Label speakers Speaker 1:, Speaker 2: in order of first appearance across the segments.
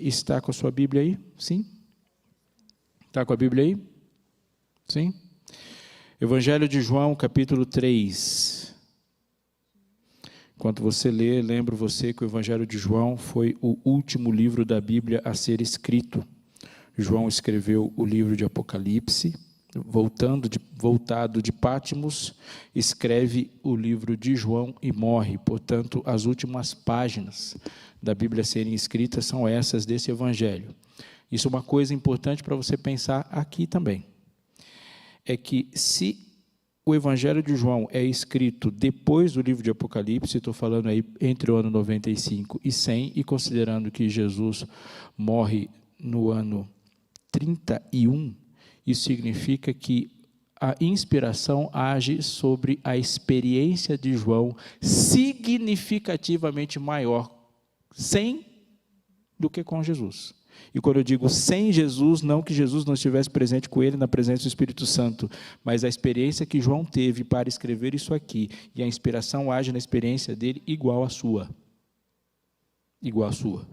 Speaker 1: Está com a sua Bíblia aí? Sim? Está com a Bíblia aí? Sim? Evangelho de João, capítulo 3. Enquanto você lê, lembro você que o Evangelho de João foi o último livro da Bíblia a ser escrito. João escreveu o livro de Apocalipse, voltado de Patmos, escreve o livro de João e morre. Portanto, as últimas páginas da Bíblia serem escritas são essas desse Evangelho. Isso é uma coisa importante para você pensar aqui também. É que se o Evangelho de João é escrito depois do livro de Apocalipse, estou falando aí entre o ano 95 e 100, e considerando que Jesus morre no ano 31, isso significa que a inspiração age sobre a experiência de João significativamente maior sem do que com Jesus. E quando eu digo sem Jesus, não que Jesus não estivesse presente com ele na presença do Espírito Santo, mas a experiência que João teve para escrever isso aqui, e a inspiração age na experiência dele igual à sua. Igual à sua.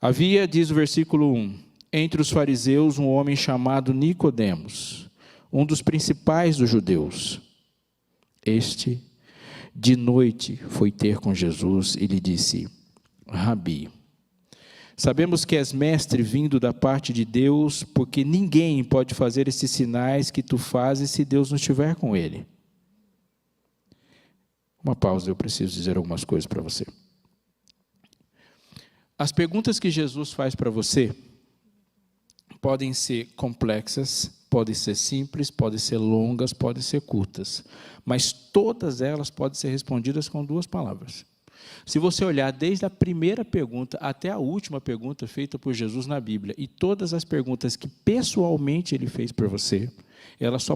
Speaker 1: Havia, diz o versículo 1, entre os fariseus um homem chamado Nicodemos, um dos principais dos judeus. Este, de noite, foi ter com Jesus e lhe disse: Rabi, sabemos que és mestre vindo da parte de Deus, porque ninguém pode fazer esses sinais que tu fazes se Deus não estiver com ele. Uma pausa, eu preciso dizer algumas coisas para você. As perguntas que Jesus faz para você podem ser complexas, podem ser simples, podem ser longas, podem ser curtas, mas todas elas podem ser respondidas com duas palavras. Se você olhar desde a primeira pergunta até a última pergunta feita por Jesus na Bíblia, e todas as perguntas que pessoalmente ele fez para você, elas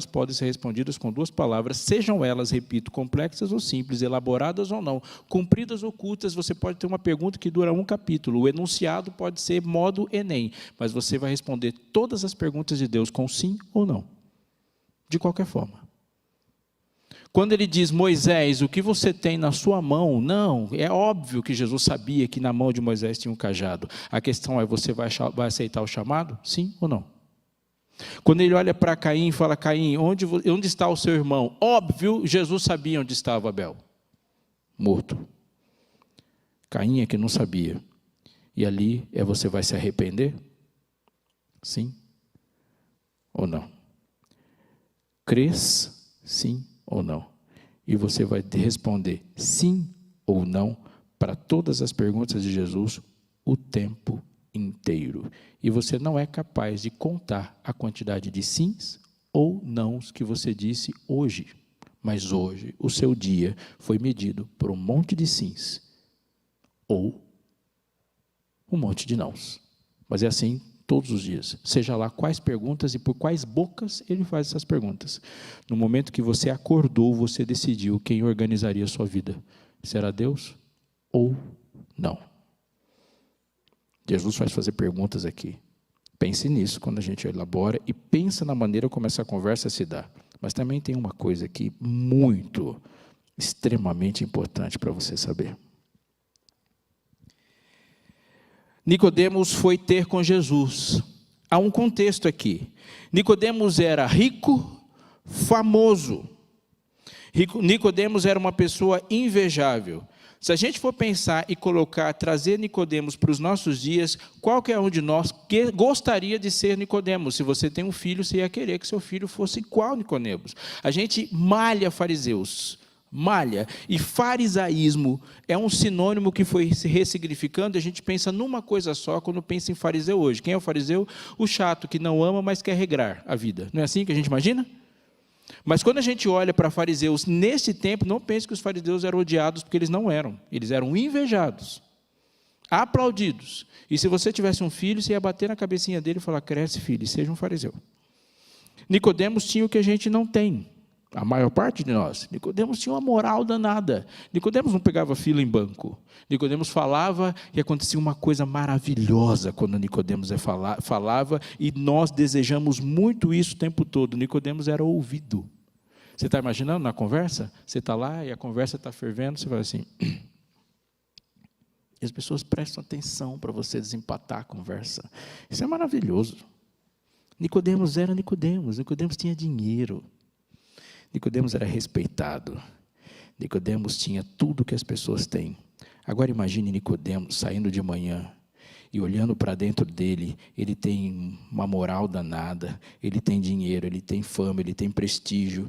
Speaker 1: podem ser respondidas com duas palavras, sejam elas, repito, complexas ou simples, elaboradas ou não, compridas ou curtas. Você pode ter uma pergunta que dura um capítulo, o enunciado pode ser modo Enem, mas você vai responder todas as perguntas de Deus com sim ou não, de qualquer forma. Quando ele diz, Moisés, o que você tem na sua mão? Não, é óbvio que Jesus sabia que na mão de Moisés tinha um cajado. A questão é, você vai aceitar o chamado? Sim ou não? Quando ele olha para Caim e fala, Caim, onde está o seu irmão? Óbvio, Jesus sabia onde estava Abel. Morto. Caim é que não sabia. E ali você vai se arrepender? Sim ou não? Crês? Sim ou não? E você vai responder sim ou não para todas as perguntas de Jesus o tempo inteiro. E você não é capaz de contar a quantidade de sims ou nãos que você disse hoje. Mas hoje, o seu dia foi medido por um monte de sims ou um monte de nãos. Mas é assim todos os dias, seja lá quais perguntas e por quais bocas ele faz essas perguntas. No momento que você acordou, você decidiu quem organizaria a sua vida. Será Deus ou não? Jesus faz fazer perguntas aqui. Pense nisso quando a gente elabora e pensa na maneira como essa conversa se dá. Mas também tem uma coisa aqui muito, extremamente importante para você saber. Nicodemos foi ter com Jesus. Há um contexto aqui. Nicodemos era rico, famoso. Nicodemos era uma pessoa invejável. Se a gente for pensar e trazer Nicodemos para os nossos dias, qualquer um de nós gostaria de ser Nicodemos. Se você tem um filho, você ia querer que seu filho fosse igual Nicodemos. A gente malha fariseus. Malha. E farisaísmo é um sinônimo que foi se ressignificando. A gente pensa numa coisa só quando pensa em fariseu hoje. Quem é o fariseu? O chato, que não ama, mas quer regrar a vida. Não é assim que a gente imagina? Mas quando a gente olha para fariseus nesse tempo, não pense que os fariseus eram odiados, porque eles não eram. Eles eram invejados, aplaudidos. E se você tivesse um filho, você ia bater na cabecinha dele e falar, cresce filho, seja um fariseu. Nicodemos tinha o que a gente não tem. A maior parte de nós. Nicodemos tinha uma moral danada. Nicodemos não pegava fila em banco. Nicodemos falava e acontecia uma coisa maravilhosa quando Nicodemos falava, e nós desejamos muito isso o tempo todo. Nicodemos era ouvido. Você está imaginando na conversa? Você está lá e a conversa está fervendo, você vai assim... E as pessoas prestam atenção para você desempatar a conversa. Isso é maravilhoso. Nicodemos era Nicodemos. Nicodemos tinha dinheiro. Nicodemos era respeitado. Nicodemos tinha tudo que as pessoas têm. Agora imagine Nicodemos saindo de manhã e olhando para dentro dele. Ele tem uma moral danada, ele tem dinheiro, ele tem fama, ele tem prestígio,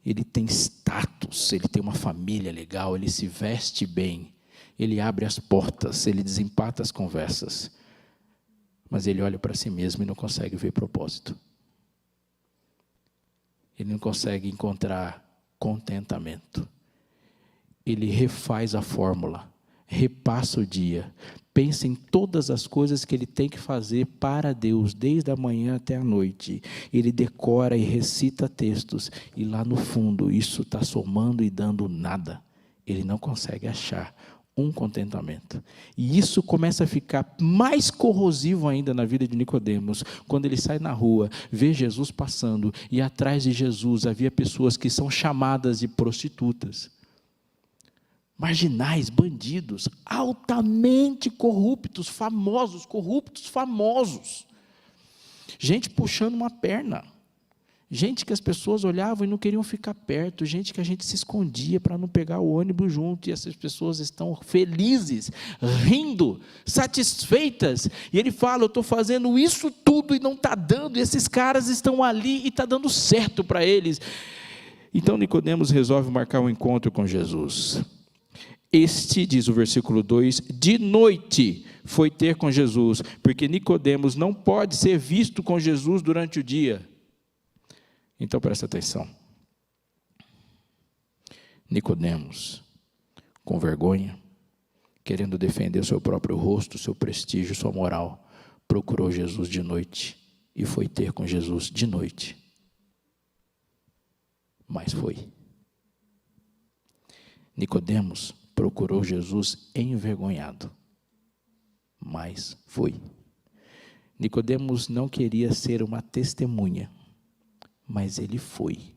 Speaker 1: ele tem status, ele tem uma família legal, ele se veste bem, ele abre as portas, ele desempata as conversas. Mas ele olha para si mesmo e não consegue ver propósito. Ele não consegue encontrar contentamento. Ele refaz a fórmula, repassa o dia, pensa em todas as coisas que ele tem que fazer para Deus, desde a manhã até a noite. Ele decora e recita textos, e lá no fundo isso está somando e dando nada. Ele não consegue achar um contentamento. E isso começa a ficar mais corrosivo ainda na vida de Nicodemos, quando ele sai na rua, vê Jesus passando, e atrás de Jesus havia pessoas que são chamadas de prostitutas. Marginais, bandidos, altamente corruptos, famosos. Gente puxando uma perna. Gente que as pessoas olhavam e não queriam ficar perto. Gente que a gente se escondia para não pegar o ônibus junto. E essas pessoas estão felizes, rindo, satisfeitas. E ele fala, eu estou fazendo isso tudo e não está dando. E esses caras estão ali e está dando certo para eles. Então Nicodemos resolve marcar um encontro com Jesus. Este, diz o versículo 2, de noite foi ter com Jesus, porque Nicodemos não pode ser visto com Jesus durante o dia. Então presta atenção. Nicodemos, com vergonha, querendo defender o seu próprio rosto, seu prestígio, sua moral, procurou Jesus de noite e foi ter com Jesus de noite. Mas foi. Nicodemos procurou Jesus envergonhado, mas foi. Nicodemos não queria ser uma testemunha, mas ele foi.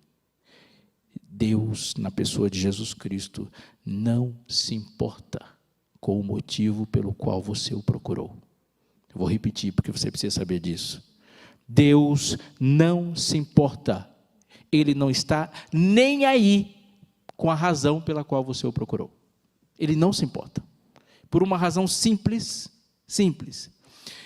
Speaker 1: Deus, na pessoa de Jesus Cristo, não se importa com o motivo pelo qual você o procurou. Eu vou repetir, porque você precisa saber disso. Deus não se importa. Ele não está nem aí com a razão pela qual você o procurou. Ele não se importa. Por uma razão simples.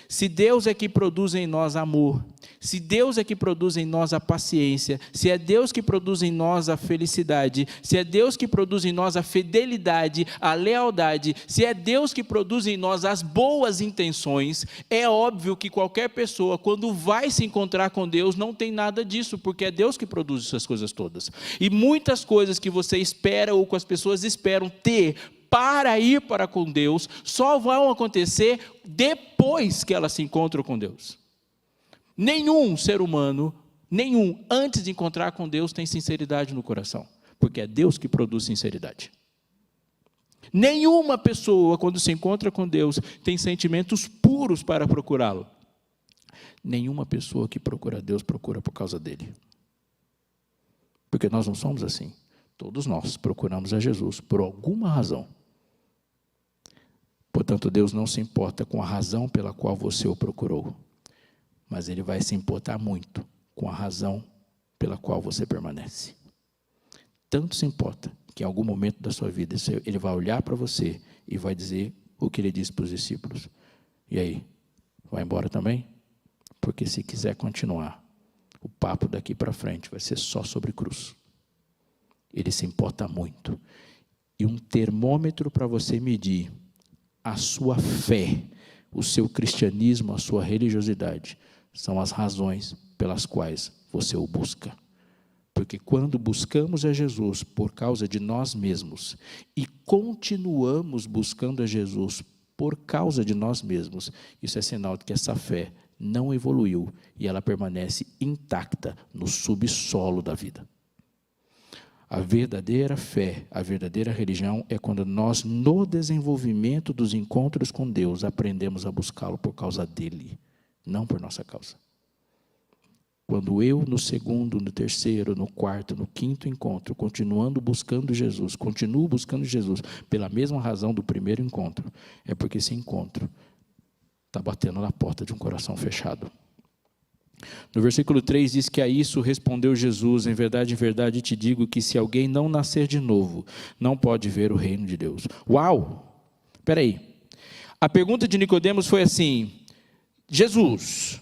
Speaker 1: Se Deus é que produz em nós amor, se Deus é que produz em nós a paciência, se é Deus que produz em nós a felicidade, se é Deus que produz em nós a fidelidade, a lealdade, se é Deus que produz em nós as boas intenções, é óbvio que qualquer pessoa, quando vai se encontrar com Deus, não tem nada disso, porque é Deus que produz essas coisas todas. E muitas coisas que você espera ou que as pessoas esperam ter para ir para com Deus, só vão acontecer depois que elas se encontram com Deus. Nenhum ser humano, antes de encontrar com Deus, tem sinceridade no coração, porque é Deus que produz sinceridade. Nenhuma pessoa, quando se encontra com Deus, tem sentimentos puros para procurá-lo. Nenhuma pessoa que procura Deus, procura por causa dele. Porque nós não somos assim. Todos nós procuramos a Jesus por alguma razão. Portanto, Deus não se importa com a razão pela qual você o procurou, mas Ele vai se importar muito com a razão pela qual você permanece. Tanto se importa que em algum momento da sua vida Ele vai olhar para você e vai dizer o que Ele disse para os discípulos. E aí, vai embora também? Porque se quiser continuar, o papo daqui para frente vai ser só sobre cruz. Ele se importa muito. E um termômetro para você medir a sua fé, o seu cristianismo, a sua religiosidade, são as razões pelas quais você o busca. Porque quando buscamos a Jesus por causa de nós mesmos e continuamos buscando a Jesus por causa de nós mesmos, isso é sinal de que essa fé não evoluiu e ela permanece intacta no subsolo da vida. A verdadeira fé, a verdadeira religião é quando nós, no desenvolvimento dos encontros com Deus, aprendemos a buscá-lo por causa dele, não por nossa causa. Quando eu, no segundo, no terceiro, no quarto, no quinto encontro, continuo buscando Jesus, pela mesma razão do primeiro encontro, é porque esse encontro está batendo na porta de um coração fechado. No versículo 3 diz que a isso respondeu Jesus: em verdade te digo que se alguém não nascer de novo, não pode ver o reino de Deus. Uau! Espera aí. A pergunta de Nicodemos foi assim: Jesus,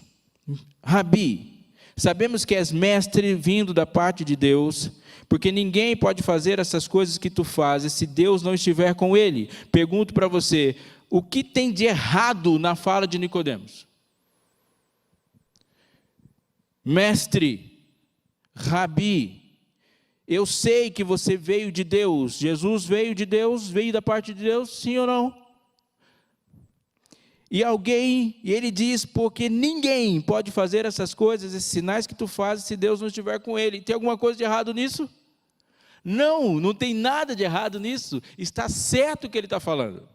Speaker 1: Rabi, sabemos que és mestre vindo da parte de Deus, porque ninguém pode fazer essas coisas que tu fazes se Deus não estiver com ele. Pergunto para você, o que tem de errado na fala de Nicodemos? Mestre, Rabi, eu sei que você veio de Deus. Jesus veio de Deus, veio da parte de Deus, sim ou não? E ele diz, porque ninguém pode fazer essas coisas, esses sinais que tu fazes, se Deus não estiver com ele. Tem alguma coisa de errado nisso? Não, não tem nada de errado nisso. Está certo o que ele está falando.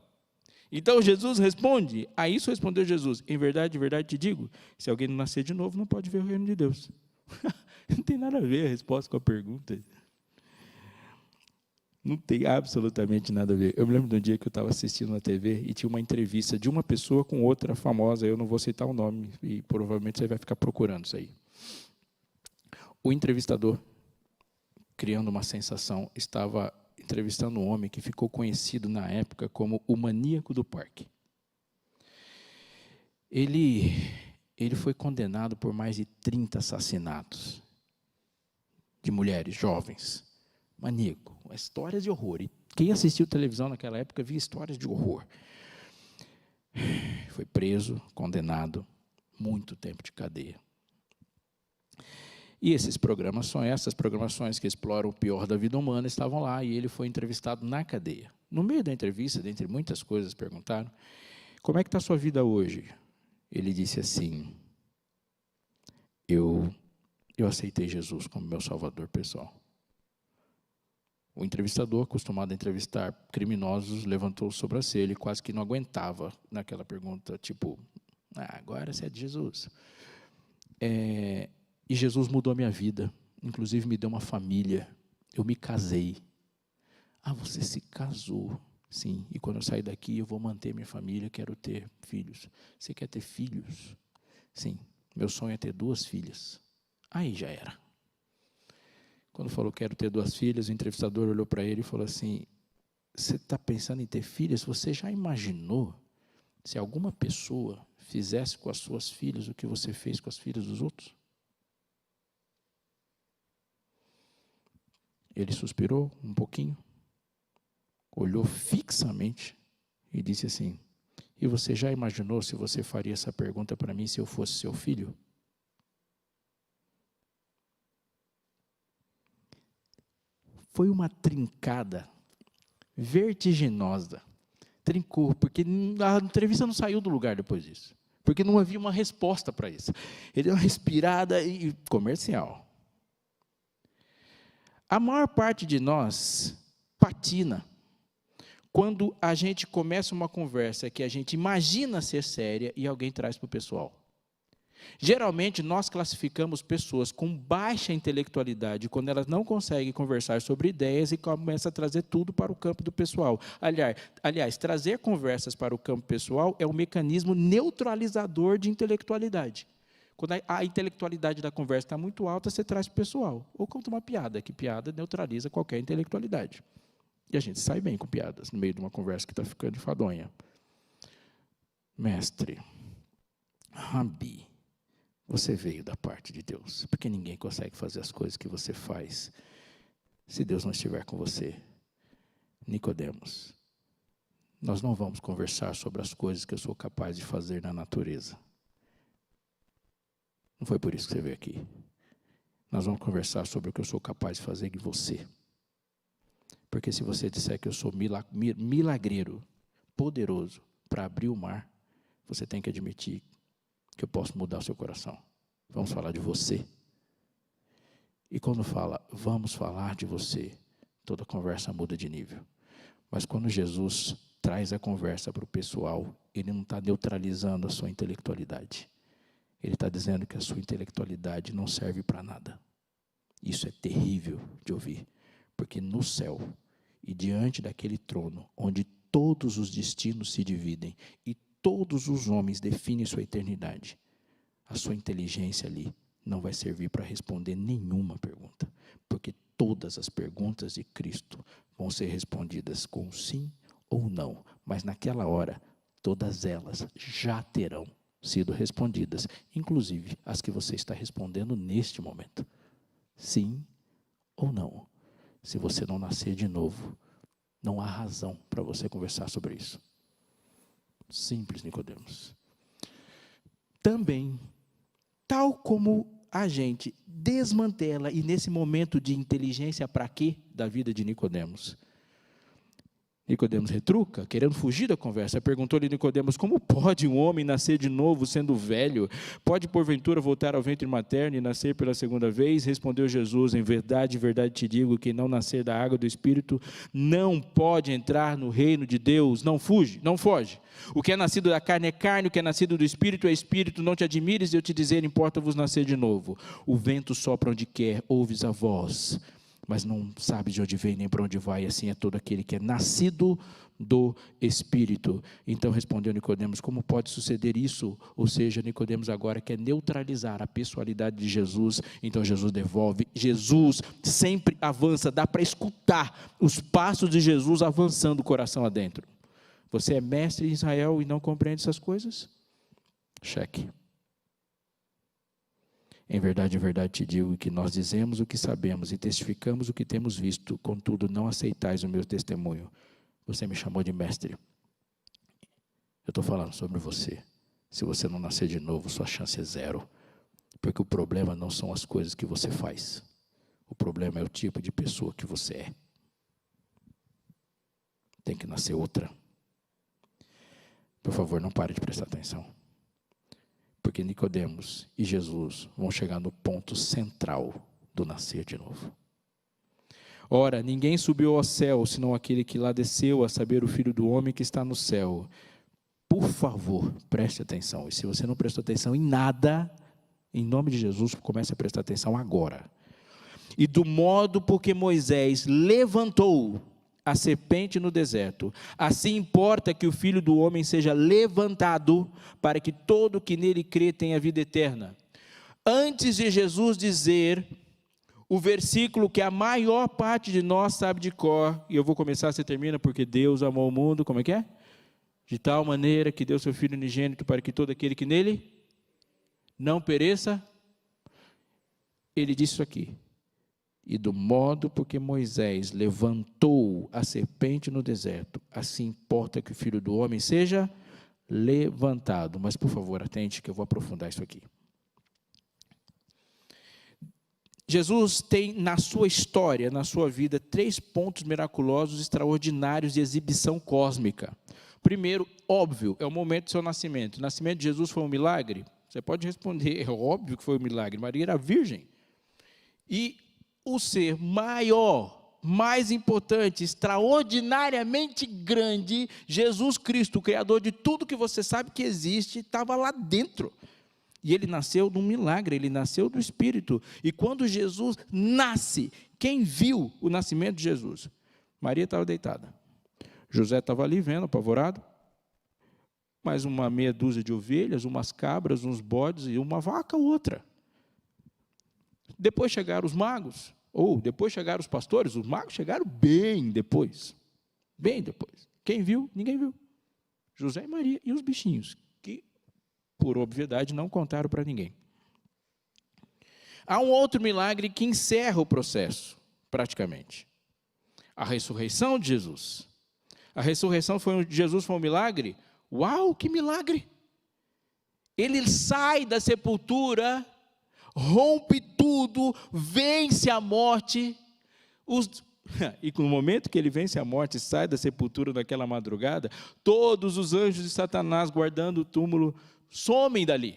Speaker 1: Então Jesus responde, a isso respondeu Jesus: em verdade te digo, se alguém não nascer de novo, não pode ver o reino de Deus. Não tem nada a ver a resposta com a pergunta. Não tem absolutamente nada a ver. Eu me lembro de um dia que eu estava assistindo na TV e tinha uma entrevista de uma pessoa com outra famosa, eu não vou citar o nome, e provavelmente você vai ficar procurando isso aí. O entrevistador, criando uma sensação, estava entrevistando um homem que ficou conhecido na época como o maníaco do parque. Ele foi condenado por mais de 30 assassinatos de mulheres jovens. Maníaco, histórias de horror. E quem assistiu televisão naquela época via histórias de horror. Foi preso, condenado, muito tempo de cadeia. E essas programações que exploram o pior da vida humana estavam lá, e ele foi entrevistado na cadeia. No meio da entrevista, dentre muitas coisas, perguntaram: como é que está a sua vida hoje? Ele disse assim: eu aceitei Jesus como meu salvador pessoal. O entrevistador, acostumado a entrevistar criminosos, levantou a sobrancelha e quase que não aguentava naquela pergunta, tipo, agora você é de Jesus. E Jesus mudou a minha vida, inclusive me deu uma família, eu me casei. Você se casou? Sim, e quando eu sair daqui eu vou manter minha família, quero ter filhos. Você quer ter filhos? Sim, meu sonho é ter 2 filhas. Aí já era. Quando falou quero ter 2 filhas, o entrevistador olhou para ele e falou assim: você está pensando em ter filhas? Você já imaginou se alguma pessoa fizesse com as suas filhas o que você fez com as filhas dos outros? Ele suspirou um pouquinho, olhou fixamente e disse assim: e você já imaginou se você faria essa pergunta para mim se eu fosse seu filho? Foi uma trincada vertiginosa. Trincou, porque a entrevista não saiu do lugar depois disso. Porque não havia uma resposta para isso. Ele deu uma respirada e comercial. A maior parte de nós patina quando a gente começa uma conversa que a gente imagina ser séria e alguém traz para o pessoal. Geralmente, nós classificamos pessoas com baixa intelectualidade quando elas não conseguem conversar sobre ideias e começam a trazer tudo para o campo do pessoal. Aliás, trazer conversas para o campo pessoal é um mecanismo neutralizador de intelectualidade. Quando a intelectualidade da conversa está muito alta, você traz para o pessoal. Ou conta uma piada, que piada neutraliza qualquer intelectualidade. E a gente sai bem com piadas no meio de uma conversa que está ficando enfadonha. Mestre, Rabi, você veio da parte de Deus, porque ninguém consegue fazer as coisas que você faz se Deus não estiver com você. Nicodemos, nós não vamos conversar sobre as coisas que eu sou capaz de fazer na natureza. Não foi por isso que você veio aqui. Nós vamos conversar sobre o que eu sou capaz de fazer em você. Porque se você disser que eu sou milagreiro, poderoso, para abrir o mar, você tem que admitir que eu posso mudar o seu coração. Vamos falar de você. E quando fala, vamos falar de você, toda conversa muda de nível. Mas quando Jesus traz a conversa para o pessoal, ele não está neutralizando a sua intelectualidade. Ele está dizendo que a sua intelectualidade não serve para nada. Isso é terrível de ouvir, porque no céu e diante daquele trono, onde todos os destinos se dividem e todos os homens definem sua eternidade, a sua inteligência ali não vai servir para responder nenhuma pergunta, porque todas as perguntas de Cristo vão ser respondidas com sim ou não, mas naquela hora, todas elas já terão sido respondidas, inclusive as que você está respondendo neste momento. Sim ou não. Se você não nascer de novo, não há razão para você conversar sobre isso. Simples, Nicodemos. Também, tal como a gente desmantela, e nesse momento de inteligência para quê da vida de Nicodemos? Nicodemos retruca, querendo fugir da conversa. Perguntou-lhe Nicodemos: como pode um homem nascer de novo, sendo velho? Pode, porventura, voltar ao ventre materno e nascer pela segunda vez? Respondeu Jesus: em verdade te digo, que não nascer da água do Espírito não pode entrar no reino de Deus. Não fuge, não foge. O que é nascido da carne é carne, o que é nascido do Espírito é Espírito. Não te admires de eu te dizer: importa-vos nascer de novo. O vento sopra onde quer, ouves a voz, mas não sabe de onde vem nem para onde vai. Assim é todo aquele que é nascido do Espírito. Então respondeu Nicodemos: como pode suceder isso? Ou seja, Nicodemos agora quer neutralizar a pessoalidade de Jesus. Então Jesus devolve. Jesus sempre avança, dá para escutar os passos de Jesus avançando o coração adentro. Você é mestre em Israel e não compreende essas coisas? Cheque. Em verdade te digo que nós dizemos o que sabemos e testificamos o que temos visto, contudo não aceitais o meu testemunho. Você me chamou de mestre. Eu estou falando sobre você. Se você não nascer de novo, sua chance é zero. Porque o problema não são as coisas que você faz. O problema é o tipo de pessoa que você é. Tem que nascer outra. Por favor, não pare de prestar atenção. Porque Nicodemos e Jesus vão chegar no ponto central do nascer de novo. Ora, ninguém subiu ao céu, senão aquele que lá desceu, a saber, o Filho do Homem que está no céu. Por favor, preste atenção. E se você não prestou atenção em nada, em nome de Jesus, comece a prestar atenção agora. E do modo porque Moisés levantou a serpente no deserto, assim importa que o Filho do Homem seja levantado, para que todo que nele crê tenha vida eterna. Antes de Jesus dizer o versículo que a maior parte de nós sabe de cor, e eu vou começar, você termina, porque Deus amou o mundo, como é que é? De tal maneira que deu seu Filho unigênito, para que todo aquele que nele não pereça. Ele disse isso aqui: e do modo porque Moisés levantou a serpente no deserto, assim importa que o Filho do Homem seja levantado. Mas, por favor, atente que eu vou aprofundar isso aqui. Jesus tem na sua história, na sua vida, 3 pontos miraculosos, extraordinários de exibição cósmica. Primeiro, óbvio, é o momento do seu nascimento. O nascimento de Jesus foi um milagre? Você pode responder: é óbvio que foi um milagre. Maria era virgem. E o ser maior, mais importante, extraordinariamente grande, Jesus Cristo, o Criador de tudo que você sabe que existe, estava lá dentro. E ele nasceu de um milagre, ele nasceu do Espírito. E quando Jesus nasce, quem viu o nascimento de Jesus? Maria estava deitada. José estava ali vendo, apavorado. Mais uma meia dúzia de ovelhas, umas cabras, uns bodes e uma vaca, outra. Depois chegaram os magos. Ou depois chegaram os pastores. Os magos chegaram bem depois. Bem depois. Quem viu? Ninguém viu. José e Maria e os bichinhos, que, por obviedade, não contaram para ninguém. Há um outro milagre que encerra o processo, praticamente. A ressurreição de Jesus. A ressurreição de Jesus foi um milagre? Uau, que milagre! Ele sai da sepultura, rompe tudo, vence a morte. E no momento que ele vence a morte e sai da sepultura naquela madrugada, todos os anjos de Satanás guardando o túmulo somem dali.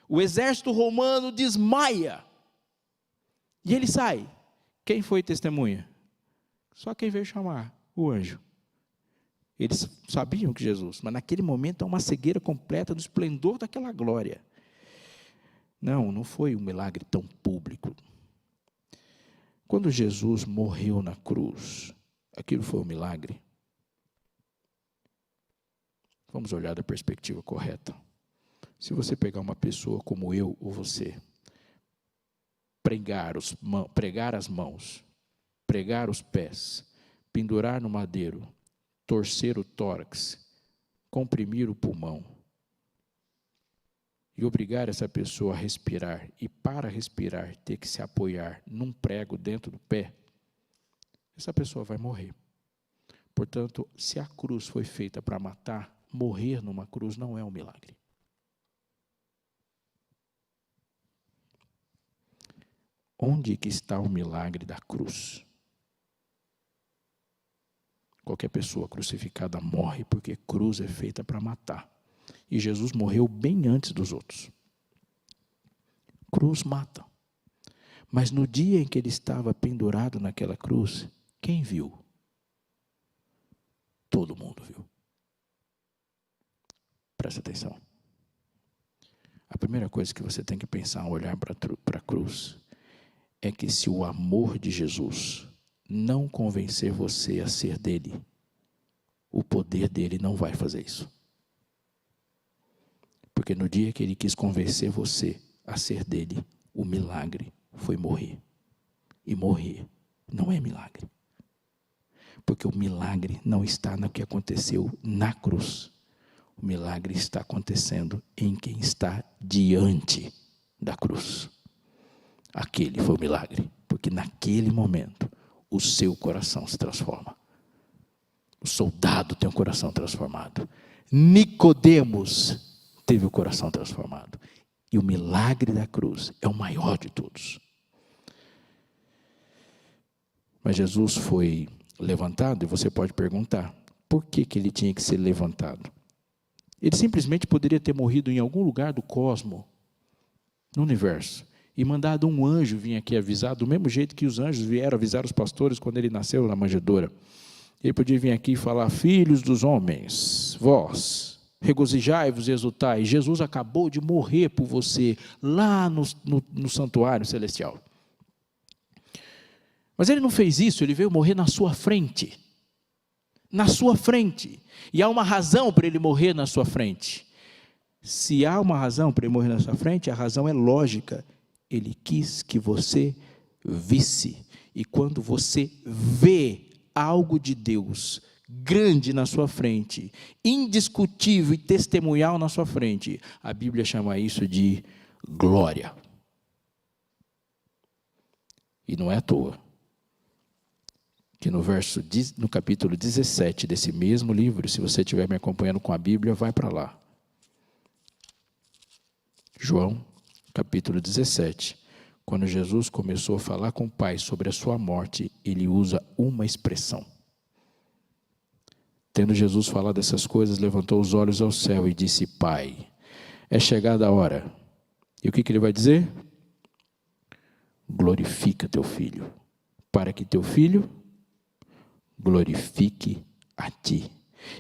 Speaker 1: O exército romano desmaia. E ele sai. Quem foi testemunha? Só quem veio chamar, o anjo. Eles sabiam que Jesus, mas naquele momento há uma cegueira completa do esplendor daquela glória. Não foi um milagre tão público. Quando Jesus morreu na cruz, aquilo foi um milagre? Vamos olhar da perspectiva correta. Se você pegar uma pessoa como eu ou você, pregar as mãos, pregar os pés, pendurar no madeiro, torcer o tórax, comprimir o pulmão e obrigar essa pessoa a respirar, e para respirar ter que se apoiar num prego dentro do pé, essa pessoa vai morrer. Portanto, se a cruz foi feita para matar, morrer numa cruz não é um milagre. Onde que está o milagre da cruz? Qualquer pessoa crucificada morre, porque cruz é feita para matar. E Jesus morreu bem antes dos outros. Cruz mata. Mas no dia em que ele estava pendurado naquela cruz, quem viu? Todo mundo viu. Presta atenção. A primeira coisa que você tem que pensar ao olhar para a cruz é que se o amor de Jesus não convencer você a ser dele, o poder dele não vai fazer isso. Porque no dia que ele quis convencer você a ser dele, o milagre foi morrer. E morrer não é milagre. Porque o milagre não está no que aconteceu na cruz. O milagre está acontecendo em quem está diante da cruz. Aquele foi o milagre, porque naquele momento o seu coração se transforma. O soldado tem o coração transformado. Nicodemos teve o coração transformado. E o milagre da cruz é o maior de todos. Mas Jesus foi levantado, e você pode perguntar, por que ele tinha que ser levantado? Ele simplesmente poderia ter morrido em algum lugar do cosmos, no universo, e mandado um anjo vir aqui avisar, do mesmo jeito que os anjos vieram avisar os pastores quando ele nasceu na manjedoura. Ele podia vir aqui e falar: filhos dos homens, vós, regozijai-vos e exultai. Jesus acabou de morrer por você, lá no santuário celestial. Mas ele não fez isso, ele veio morrer na sua frente. Na sua frente. E há uma razão para ele morrer na sua frente. Se há uma razão para ele morrer na sua frente, a razão é lógica. Ele quis que você visse. E quando você vê algo de Deus grande na sua frente, indiscutível e testemunhal na sua frente, a Bíblia chama isso de glória. E não é à toa que no capítulo 17 desse mesmo livro, se você estiver me acompanhando com a Bíblia, vai para lá. João, capítulo 17. Quando Jesus começou a falar com o Pai sobre a sua morte, ele usa uma expressão. Tendo Jesus falado essas coisas, levantou os olhos ao céu e disse: Pai, é chegada a hora. E o que ele vai dizer? Glorifica teu filho, para que teu filho glorifique a ti.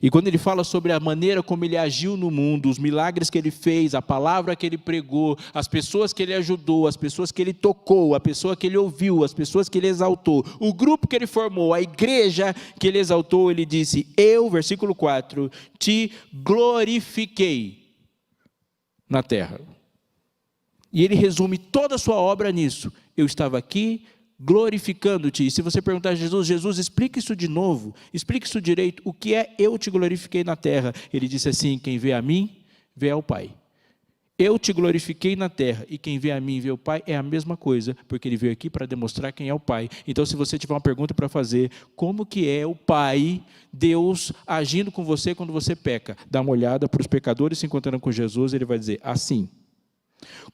Speaker 1: E quando ele fala sobre a maneira como ele agiu no mundo, os milagres que ele fez, a palavra que ele pregou, as pessoas que ele ajudou, as pessoas que ele tocou, a pessoa que ele ouviu, as pessoas que ele exaltou, o grupo que ele formou, a igreja que ele exaltou, ele disse: eu, versículo 4, te glorifiquei na terra. E ele resume toda a sua obra nisso: eu estava aqui glorificando-te. E se você perguntar a Jesus: Jesus, explica isso de novo, explica isso direito, o que é eu te glorifiquei na terra? Ele disse assim: quem vê a mim, vê ao Pai. Eu te glorifiquei na terra, e quem vê a mim, vê o Pai, é a mesma coisa, porque ele veio aqui para demonstrar quem é o Pai. Então, se você tiver uma pergunta para fazer, como que é o Pai, Deus, agindo com você quando você peca? Dá uma olhada para os pecadores se encontrando com Jesus, ele vai dizer: assim.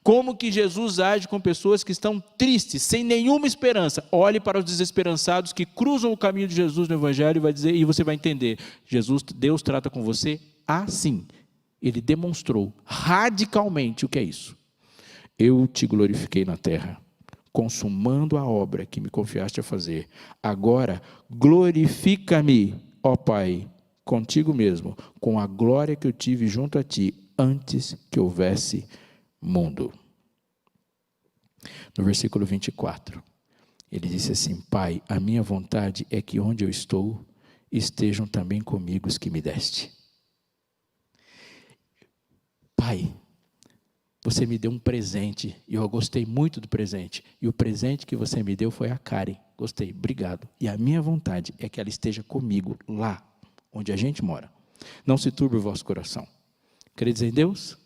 Speaker 1: Como que Jesus age com pessoas que estão tristes, sem nenhuma esperança? Olhe para os desesperançados que cruzam o caminho de Jesus no Evangelho e vai dizer, e você vai entender: Deus trata com você assim. Ele demonstrou radicalmente o que é isso. Eu te glorifiquei na terra, consumando a obra que me confiaste a fazer. Agora glorifica-me, ó Pai, contigo mesmo, com a glória que eu tive junto a ti antes que houvesse mundo. No versículo 24, ele disse assim: Pai, a minha vontade é que onde eu estou, estejam também comigo os que me deste. Pai, você me deu um presente, e eu gostei muito do presente, e o presente que você me deu foi a Karen. Gostei, obrigado. E a minha vontade é que ela esteja comigo, lá, onde a gente mora. Não se turbe o vosso coração. Credes em Deus?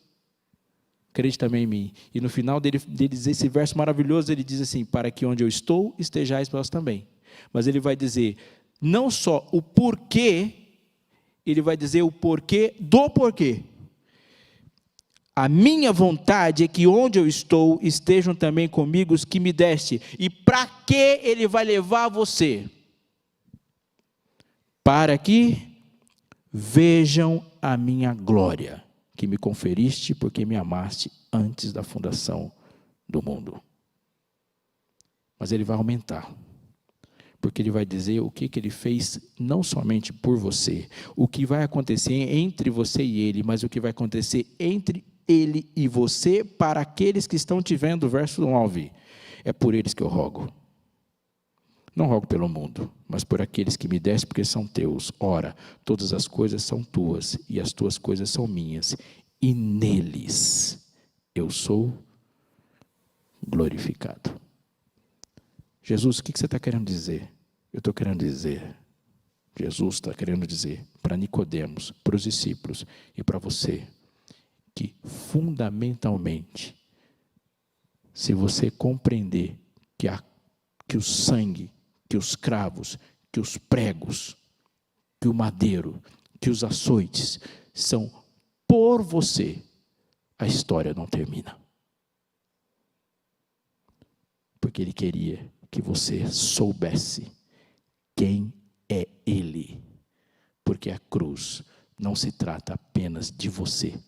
Speaker 1: Crede também em mim. E no final dele diz esse verso maravilhoso, ele diz assim: para que onde eu estou, estejais vós também. Mas ele vai dizer, não só o porquê, ele vai dizer o porquê do porquê. A minha vontade é que onde eu estou, estejam também comigo os que me deste. E para que ele vai levar você? Para que vejam a minha glória, que me conferiste porque me amaste antes da fundação do mundo. Mas ele vai aumentar, porque ele vai dizer o que ele fez não somente por você, o que vai acontecer entre você e ele, mas o que vai acontecer entre ele e você para aqueles que estão te vendo, verso 9, é por eles que eu rogo. Não rogo pelo mundo, mas por aqueles que me deste, porque são teus. Ora, todas as coisas são tuas, e as tuas coisas são minhas, e neles eu sou glorificado. Jesus, o que você está querendo dizer? Eu estou querendo dizer, Jesus está querendo dizer para Nicodemos, para os discípulos e para você, que fundamentalmente, se você compreender que o sangue, que os cravos, que os pregos, que o madeiro, que os açoites são por você, a história não termina. Porque ele queria que você soubesse quem é ele. Porque a cruz não se trata apenas de você.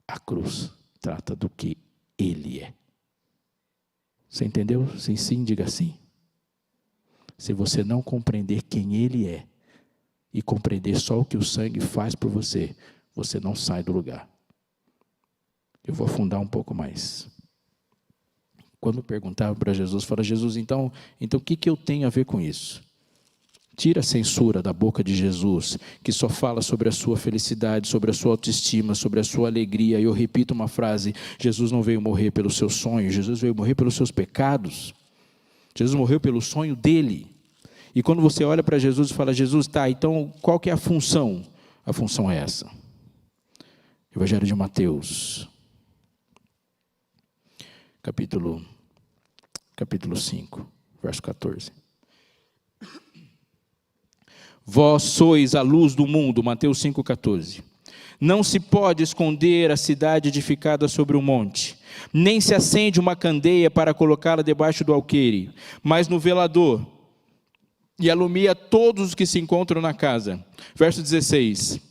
Speaker 1: A cruz trata do que ele é. Você entendeu? Sim, sim, diga sim. Se você não compreender quem ele é, e compreender só o que o sangue faz por você, você não sai do lugar. Eu vou afundar um pouco mais. Quando perguntava para Jesus, fala, Jesus, então o que eu tenho a ver com isso? Tira a censura da boca de Jesus, que só fala sobre a sua felicidade, sobre a sua autoestima, sobre a sua alegria. E eu repito uma frase, Jesus não veio morrer pelos seus sonhos, Jesus veio morrer pelos seus pecados. Jesus morreu pelo sonho dele. E quando você olha para Jesus e fala, Jesus, tá, então qual que é a função? A função é essa. Evangelho de Mateus, capítulo 5, verso 14. Vós sois a luz do mundo, Mateus 5,14. Não se pode esconder a cidade edificada sobre um monte, nem se acende uma candeia para colocá-la debaixo do alqueire, mas no velador, e alumia todos os que se encontram na casa. Verso 16.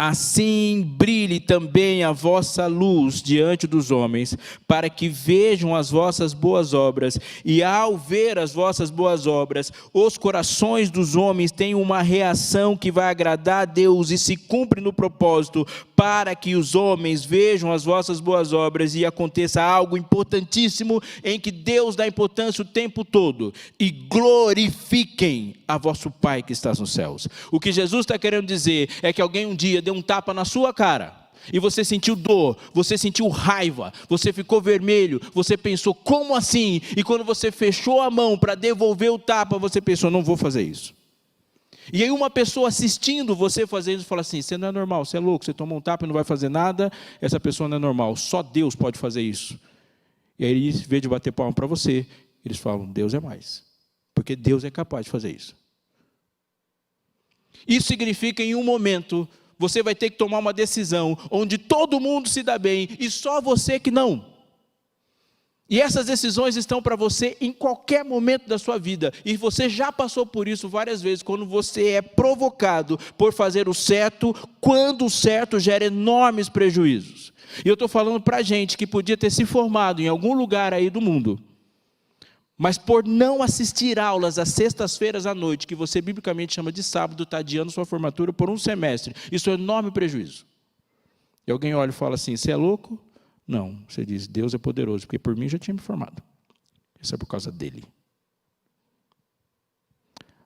Speaker 1: Assim brilhe também a vossa luz diante dos homens, para que vejam as vossas boas obras, e ao ver as vossas boas obras, os corações dos homens têm uma reação que vai agradar a Deus e se cumpre no propósito, para que os homens vejam as vossas boas obras e aconteça algo importantíssimo em que Deus dá importância o tempo todo, e glorifiquem a vosso Pai que está nos céus. O que Jesus está querendo dizer é que alguém um dia deu um tapa na sua cara, e você sentiu dor, você sentiu raiva, você ficou vermelho, você pensou, como assim? E quando você fechou a mão para devolver o tapa, você pensou, não vou fazer isso. E aí uma pessoa assistindo você fazer isso, fala assim, você não é normal, você é louco, você tomou um tapa e não vai fazer nada, essa pessoa não é normal, só Deus pode fazer isso. E aí, em vez de bater palma para você, eles falam, Deus é mais, porque Deus é capaz de fazer isso. Isso significa, em um momento, você vai ter que tomar uma decisão, onde todo mundo se dá bem, e só você que não. E essas decisões estão para você em qualquer momento da sua vida, e você já passou por isso várias vezes, quando você é provocado por fazer o certo, quando o certo gera enormes prejuízos. E eu estou falando para gente que podia ter se formado em algum lugar aí do mundo, mas por não assistir aulas às sextas-feiras à noite, que você biblicamente chama de sábado, está adiando sua formatura por um semestre, isso é um enorme prejuízo. E alguém olha e fala assim, você é louco? Não, você diz, Deus é poderoso, porque por mim já tinha me formado. Isso é por causa dele.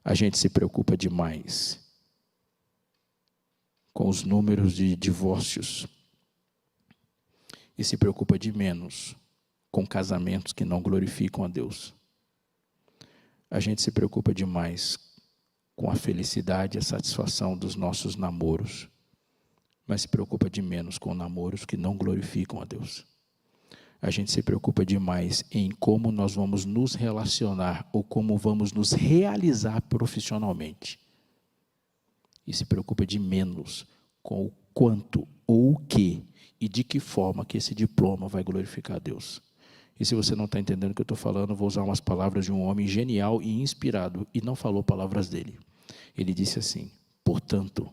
Speaker 1: A gente se preocupa demais com os números de divórcios e se preocupa de menos com casamentos que não glorificam a Deus. A gente se preocupa demais com a felicidade e a satisfação dos nossos namoros, mas se preocupa de menos com namoros que não glorificam a Deus. A gente se preocupa demais em como nós vamos nos relacionar ou como vamos nos realizar profissionalmente. E se preocupa de menos com o quanto ou o que e de que forma que esse diploma vai glorificar a Deus. E se você não está entendendo o que eu estou falando, eu vou usar umas palavras de um homem genial e inspirado, e não falou palavras dele. Ele disse assim: portanto,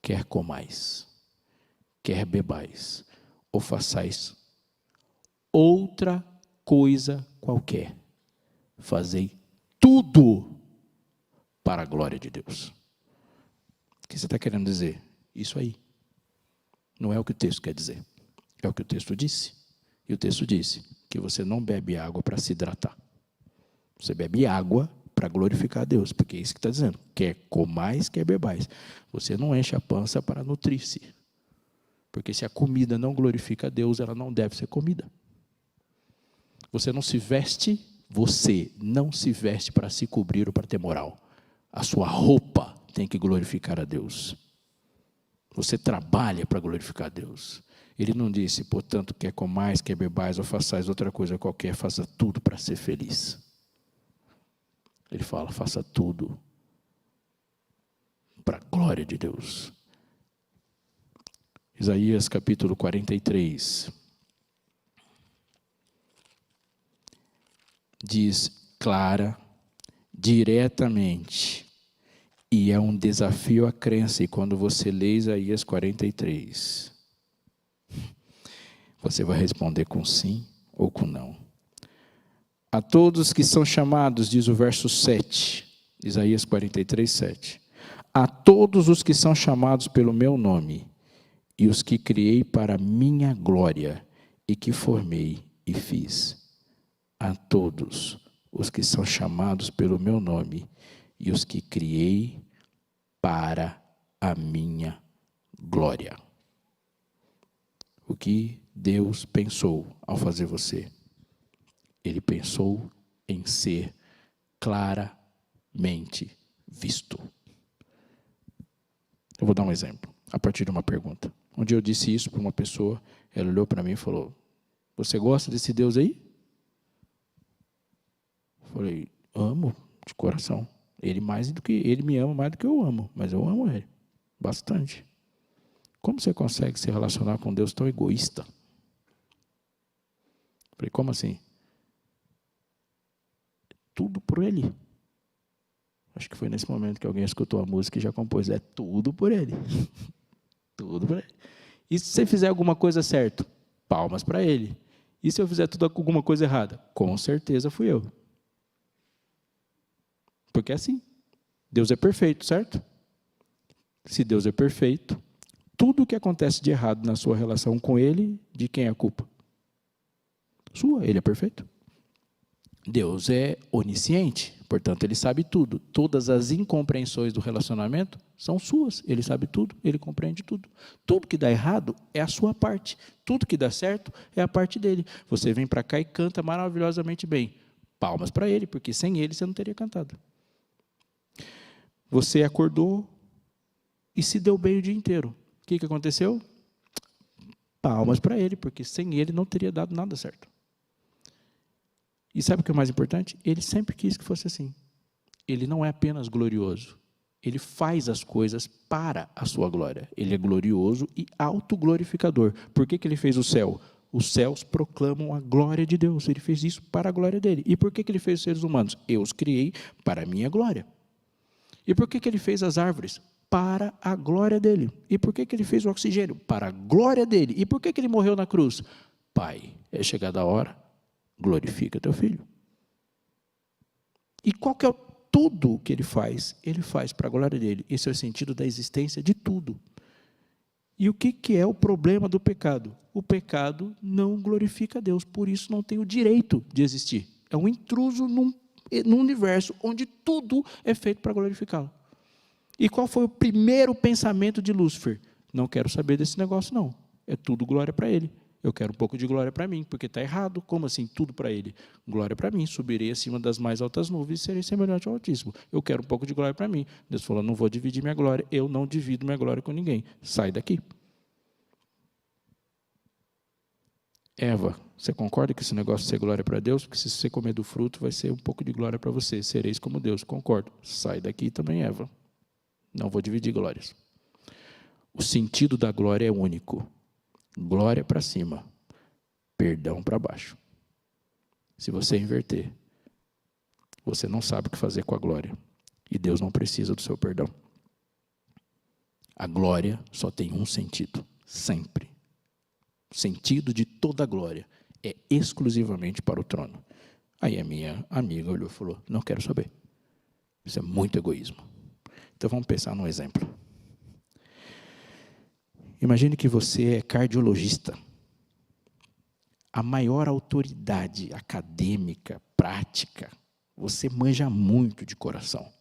Speaker 1: quer comais, quer bebais, ou façais outra coisa qualquer, fazei tudo para a glória de Deus. O que você está querendo dizer? Isso aí. Não é o que o texto quer dizer. É o que o texto disse. E o texto disse que você não bebe água para se hidratar. Você bebe água para glorificar a Deus, porque é isso que está dizendo. Quer comais, quer bebais. Você não enche a pança para nutrir-se. Porque se a comida não glorifica a Deus, ela não deve ser comida. Você não se veste para se cobrir ou para ter moral. A sua roupa tem que glorificar a Deus. Você trabalha para glorificar a Deus. Ele não disse, portanto, quer comais, quer bebais ou façais outra coisa qualquer, faça tudo para ser feliz. Ele fala, faça tudo para a glória de Deus. Isaías capítulo 43 diz clara, diretamente, e é um desafio à crença. E quando você lê Isaías 43, você vai responder com sim ou com não. A todos que são chamados, diz o verso 7, Isaías 43, 7. A todos os que são chamados pelo meu nome, e os que criei para minha glória, e que formei e fiz. A todos os que são chamados pelo meu nome, e os que criei para a minha glória. O que Deus pensou ao fazer você? Ele pensou em ser claramente visto. Eu vou dar um exemplo, a partir de uma pergunta. Um dia eu disse isso para uma pessoa, ela olhou para mim e falou, você gosta desse Deus aí? Eu falei, amo de coração. Ele me ama mais do que eu amo, mas eu amo ele bastante. Como você consegue se relacionar com Deus tão egoísta? Eu falei, como assim? Tudo por ele. Acho que foi nesse momento que alguém escutou a música e já compôs. É tudo por ele. Tudo por ele. E se você fizer alguma coisa certa? Palmas para ele. E se eu fizer alguma coisa errada? Com certeza fui eu. Porque é assim. Deus é perfeito, certo? Se Deus é perfeito, tudo o que acontece de errado na sua relação com ele, de quem é a culpa? Sua, ele é perfeito. Deus é onisciente, portanto, ele sabe tudo. Todas as incompreensões do relacionamento são suas. Ele sabe tudo, ele compreende tudo. Tudo que dá errado é a sua parte. Tudo que dá certo é a parte dele. Você vem para cá e canta maravilhosamente bem. Palmas para ele, porque sem ele você não teria cantado. Você acordou e se deu bem o dia inteiro. O que aconteceu? Palmas para ele, porque sem ele não teria dado nada certo. E sabe o que é o mais importante? Ele sempre quis que fosse assim. Ele não é apenas glorioso. Ele faz as coisas para a sua glória. Ele é glorioso e autoglorificador. Por que ele fez o céu? Os céus proclamam a glória de Deus. Ele fez isso para a glória dele. E por que ele fez os seres humanos? Eu os criei para a minha glória. E por que ele fez as árvores? Para a glória dele. E por que ele fez o oxigênio? Para a glória dele. E por que ele morreu na cruz? Pai, é chegada a hora, glorifica teu filho. E qual que é tudo que ele faz? Ele faz para a glória dele. Esse é o sentido da existência de tudo. E o que é o problema do pecado? O pecado não glorifica a Deus, por isso não tem o direito de existir. É um intruso num universo onde tudo é feito para glorificá-lo. E qual foi o primeiro pensamento de Lúcifer? Não quero saber desse negócio, não. É tudo glória para ele. Eu quero um pouco de glória para mim, porque está errado. Como assim, tudo para ele? Glória para mim, subirei acima das mais altas nuvens e serei semelhante ao Altíssimo. Eu quero um pouco de glória para mim. Deus falou, não vou dividir minha glória, eu não divido minha glória com ninguém. Sai daqui. Eva, você concorda que esse negócio de ser glória para Deus? Porque se você comer do fruto, vai ser um pouco de glória para você. Sereis como Deus. Concordo. Sai daqui também, Eva. Não vou dividir glórias. O sentido da glória é único. Glória para cima, perdão para baixo. Se você inverter, você não sabe o que fazer com a glória. E Deus não precisa do seu perdão. A glória só tem um sentido, sempre. O sentido de toda a glória é exclusivamente para o trono. Aí a minha amiga olhou e falou, não quero saber. Isso é muito egoísmo. Então vamos pensar num exemplo. Imagine que você é cardiologista. A maior autoridade acadêmica, prática, você manja muito de coração.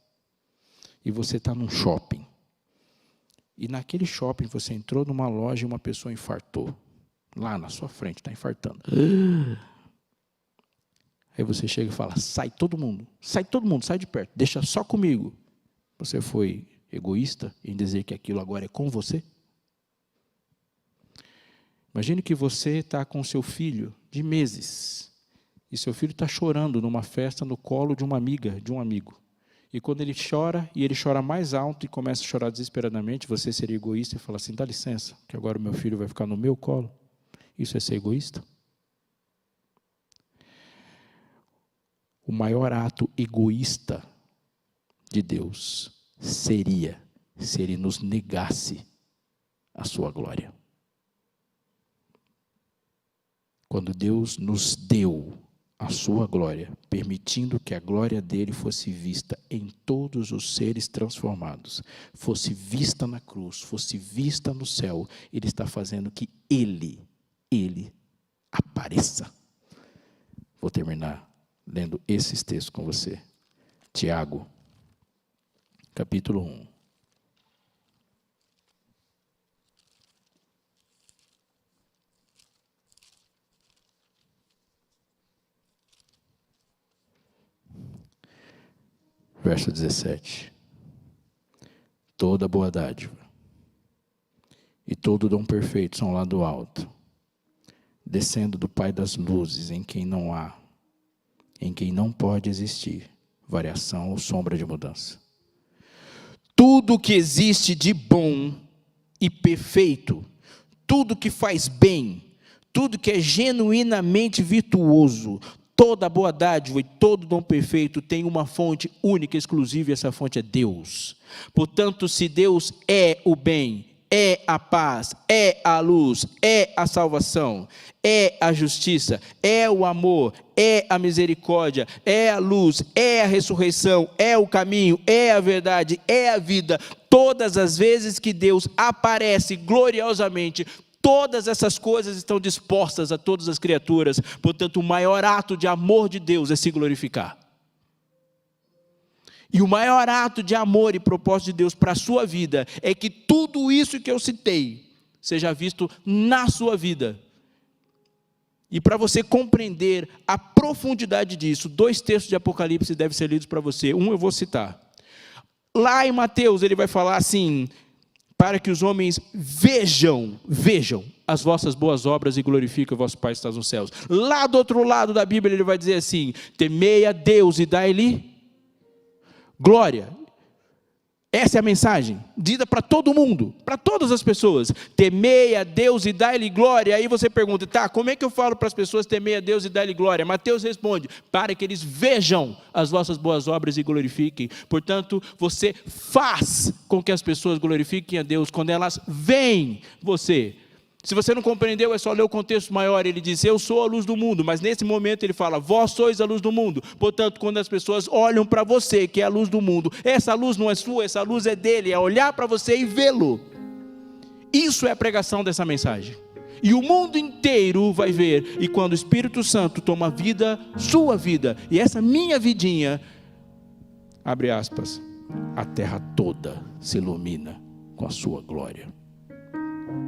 Speaker 1: E você está num shopping. E naquele shopping você entrou numa loja e uma pessoa infartou. Lá na sua frente, está infartando. Aí você chega e fala, sai todo mundo, sai de perto, deixa só comigo. Você foi egoísta em dizer que aquilo agora é com você? Imagine que você está com seu filho de meses, e seu filho está chorando numa festa no colo de uma amiga, de um amigo. E quando ele chora, e ele chora mais alto e começa a chorar desesperadamente, você seria egoísta e fala assim, dá licença, que agora o meu filho vai ficar no meu colo. Isso é ser egoísta? O maior ato egoísta de Deus seria se Ele nos negasse a sua glória. Quando Deus nos deu a sua glória, permitindo que a glória dele fosse vista em todos os seres transformados, fosse vista na cruz, fosse vista no céu, Ele está fazendo que Ele apareça. Vou terminar lendo esses textos com você. Tiago, capítulo 1. Verso 17. Toda boa dádiva e todo dom perfeito são lá do alto, descendo do Pai das luzes, em quem não pode existir variação ou sombra de mudança. Tudo que existe de bom e perfeito, tudo que faz bem, tudo que é genuinamente virtuoso, toda boa dádiva e todo dom perfeito tem uma fonte única, exclusiva, e essa fonte é Deus. Portanto, se Deus é o bem, é a paz, é a luz, é a salvação, é a justiça, é o amor, é a misericórdia, é a luz, é a ressurreição, é o caminho, é a verdade, é a vida, todas as vezes que Deus aparece gloriosamente, todas essas coisas estão dispostas a todas as criaturas. Portanto, o maior ato de amor de Deus é se glorificar. E o maior ato de amor e propósito de Deus para a sua vida é que tudo isso que eu citei seja visto na sua vida. E para você compreender a profundidade disso, 2 textos de Apocalipse devem ser lidos para você. Um eu vou citar. Lá em Mateus ele vai falar assim, para que os homens vejam as vossas boas obras e glorifiquem o vosso Pai que está nos céus. Lá do outro lado da Bíblia ele vai dizer assim, temei a Deus e dai-lhe glória. Essa é a mensagem, dita para todo mundo, para todas as pessoas. Temei a Deus e dai-lhe glória. Aí você pergunta, tá, como é que eu falo para as pessoas temei a Deus e dai-lhe glória? Mateus responde, para que eles vejam as vossas boas obras e glorifiquem. Portanto, você faz com que as pessoas glorifiquem a Deus quando elas veem você. Se você não compreendeu, é só ler o contexto maior. Ele diz, eu sou a luz do mundo, mas nesse momento ele fala, vós sois a luz do mundo. Portanto, quando as pessoas olham para você, que é a luz do mundo, essa luz não é sua, essa luz é dele, é olhar para você e vê-lo. Isso é a pregação dessa mensagem. E o mundo inteiro vai ver. E quando o Espírito Santo toma vida, sua vida, e essa minha vidinha, abre aspas, a terra toda se ilumina com a sua glória.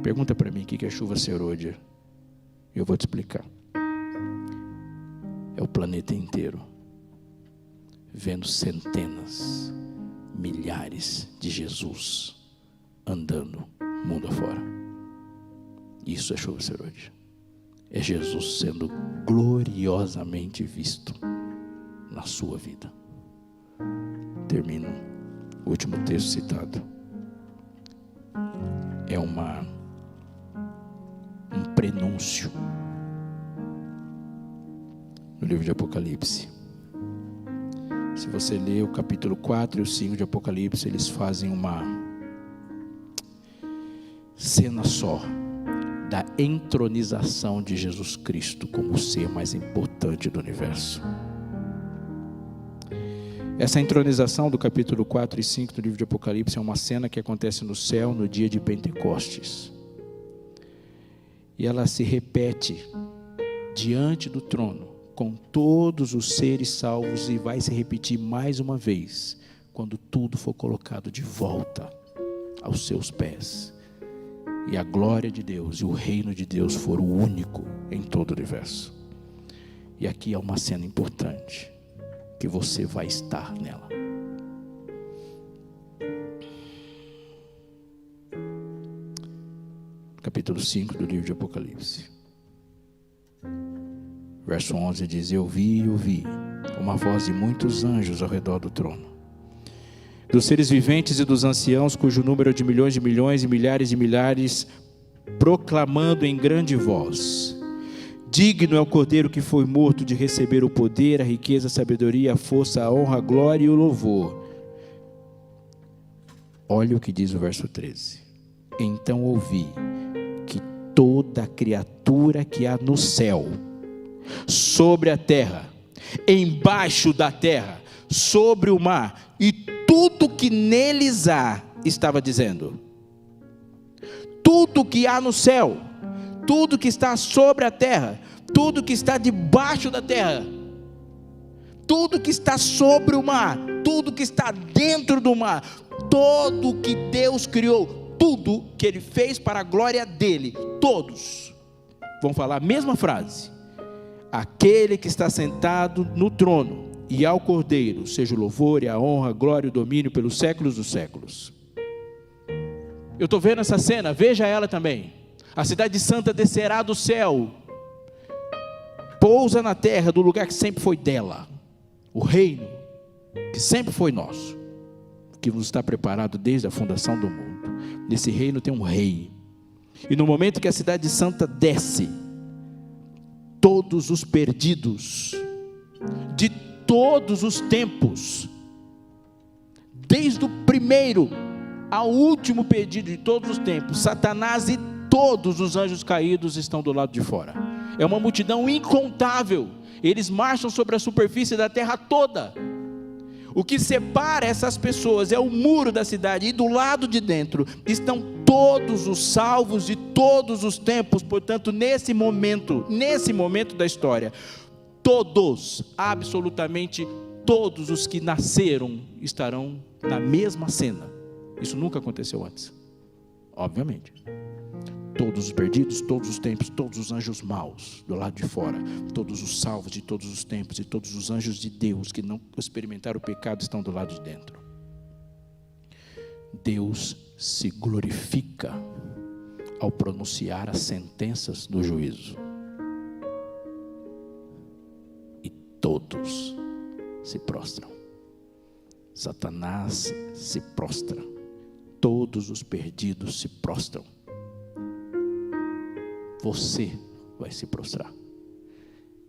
Speaker 1: Pergunta para mim o que é chuva serôdia. Eu vou te explicar. É o planeta inteiro vendo centenas, milhares de Jesus andando mundo afora. Isso é chuva serôdia. É Jesus sendo gloriosamente visto na sua vida. Termino. O último texto citado é um prenúncio no livro de Apocalipse. Se você ler o capítulo 4 e o 5 de Apocalipse, eles fazem uma cena só da entronização de Jesus Cristo como o ser mais importante do universo. Essa entronização do capítulo 4 e 5 do livro de Apocalipse é uma cena que acontece no céu no dia de Pentecostes. E ela se repete diante do trono, com todos os seres salvos, e vai se repetir mais uma vez, quando tudo for colocado de volta aos seus pés, e a glória de Deus e o reino de Deus for o único em todo o universo. E aqui é uma cena importante, que você vai estar nela. Capítulo 5 do livro de Apocalipse, verso 11 diz: eu vi uma voz de muitos anjos ao redor do trono, dos seres viventes e dos anciãos, cujo número é de milhões e milhares de milhares, proclamando em grande voz: digno é o Cordeiro que foi morto de receber o poder, a riqueza, a sabedoria, a força, a honra, a glória e o louvor. Olha o que diz o verso 13: então ouvi que toda criatura que há no céu, sobre a terra, embaixo da terra, sobre o mar, e tudo que neles há, estava dizendo: tudo que há no céu, tudo que está sobre a terra, tudo que está debaixo da terra, tudo que está sobre o mar, tudo que está dentro do mar, tudo que Deus criou, tudo que Ele fez para a glória dEle, todos vão falar a mesma frase: aquele que está sentado no trono e ao Cordeiro, seja o louvor e a honra, a glória e o domínio pelos séculos dos séculos. Eu estou vendo essa cena, veja ela também. A cidade santa descerá do céu, pousa na terra, do lugar que sempre foi dela, o reino que sempre foi nosso, que nos está preparado desde a fundação do mundo. Nesse reino tem um rei, e no momento que a cidade santa desce, todos os perdidos de todos os tempos, desde o primeiro ao último perdido de todos os tempos, Satanás e todos os anjos caídos estão do lado de fora. É uma multidão incontável. Eles marcham sobre a superfície da terra toda. O que separa essas pessoas é o muro da cidade, e do lado de dentro estão todos os salvos de todos os tempos. Portanto, nesse momento da história, todos, absolutamente todos os que nasceram estarão na mesma cena. Isso nunca aconteceu antes, obviamente. Todos os perdidos, todos os tempos, todos os anjos maus do lado de fora, todos os salvos de todos os tempos e todos os anjos de Deus que não experimentaram o pecado estão do lado de dentro. Deus se glorifica ao pronunciar as sentenças do juízo, e todos se prostram. Satanás se prostra, todos os perdidos se prostram. Você vai se prostrar,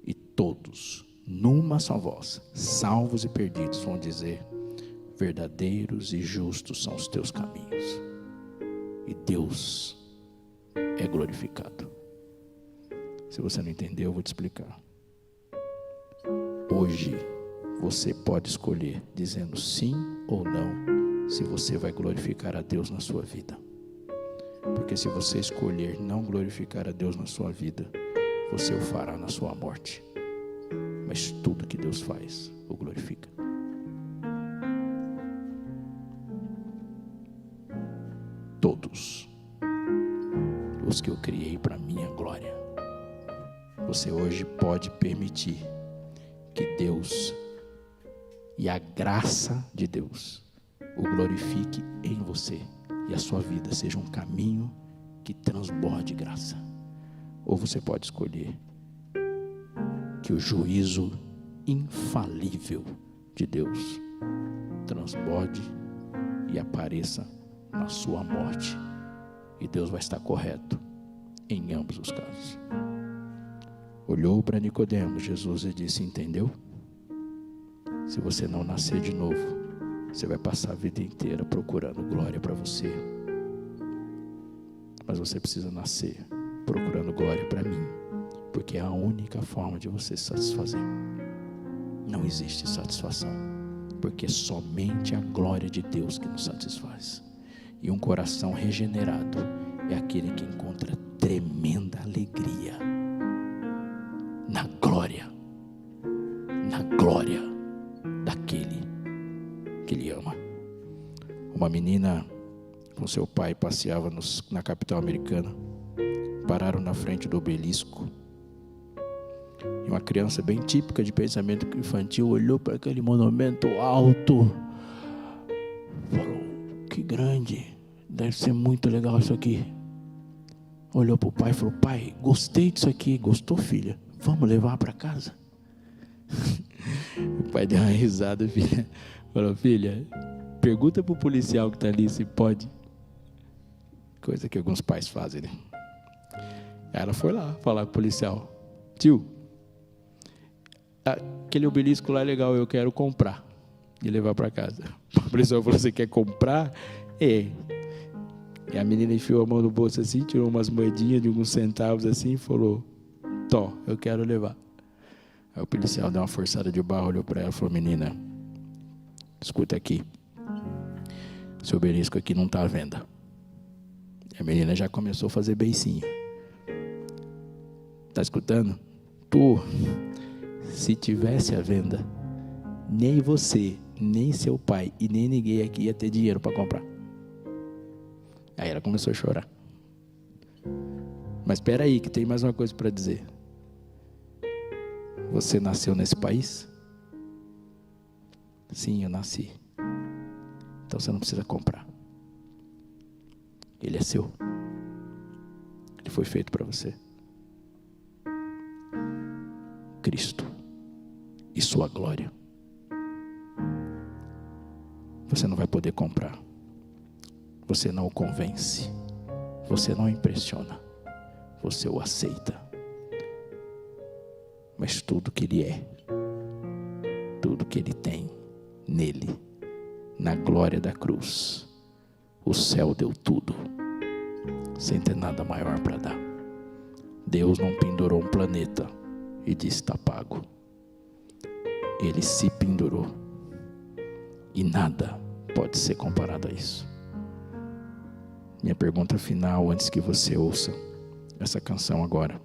Speaker 1: e todos, numa só voz, salvos e perdidos, vão dizer: verdadeiros e justos são os teus caminhos, e Deus é glorificado. Se você não entendeu, eu vou te explicar. Hoje você pode escolher, dizendo sim ou não, se você vai glorificar a Deus na sua vida. Porque se você escolher não glorificar a Deus na sua vida, você o fará na sua morte. Mas tudo que Deus faz, o glorifica. Todos os que eu criei para minha glória. Você hoje pode permitir que Deus e a graça de Deus o glorifique em você e a sua vida seja um caminho que transborde graça. Ou você pode escolher que o juízo infalível de Deus transborde e apareça na sua morte, e Deus vai estar correto em ambos os casos. Olhou para Nicodemos, Jesus, e disse: entendeu? Se você não nascer de novo, você vai passar a vida inteira procurando glória para você. Mas você precisa nascer procurando glória para mim, porque é a única forma de você se satisfazer. Não existe satisfação, porque é somente a glória de Deus que nos satisfaz. E um coração regenerado é aquele que encontra tremenda alegria na glória daquele que Ele ama. Uma menina com seu pai passeava na capital americana. Pararam na frente do obelisco. E uma criança bem típica de pensamento infantil olhou para aquele monumento alto. Falou: que grande, deve ser muito legal isso aqui. Olhou para o pai e falou: pai, gostei disso aqui. Gostou, filha? Vamos levar para casa? O pai deu uma risada, filha. Falou: filha, pergunta para o policial que está ali se pode. Coisa que alguns pais fazem, né? Ela foi lá falar com o policial: tio, aquele obelisco lá é legal, eu quero comprar e levar para casa. O policial falou: você quer comprar? É. E a menina enfiou a mão no bolso assim, tirou umas moedinhas de alguns centavos assim e falou: tó, eu quero levar. Aí o policial deu uma forçada de barra, olhou para ela e falou: menina, escuta aqui, seu obelisco aqui não está à venda. E a menina já começou a fazer beicinho. Tá escutando? Tu, se tivesse à venda, nem você, nem seu pai e nem ninguém aqui ia ter dinheiro para comprar. Aí ela começou a chorar. Mas espera aí, que tem mais uma coisa para dizer. Você nasceu nesse país? Sim, eu nasci. Então você não precisa comprar. Ele é seu. Ele foi feito para você. Cristo e sua glória. Você não vai poder comprar. Você não o convence. Você não o impressiona. Você o aceita. Mas tudo que Ele é, tudo que Ele tem nele, na glória da cruz, o céu deu tudo, sem ter nada maior para dar. Deus não pendurou um planeta e disse: está pago. Ele se pendurou, e nada pode ser comparado a isso. Minha pergunta final, antes que você ouça essa canção agora,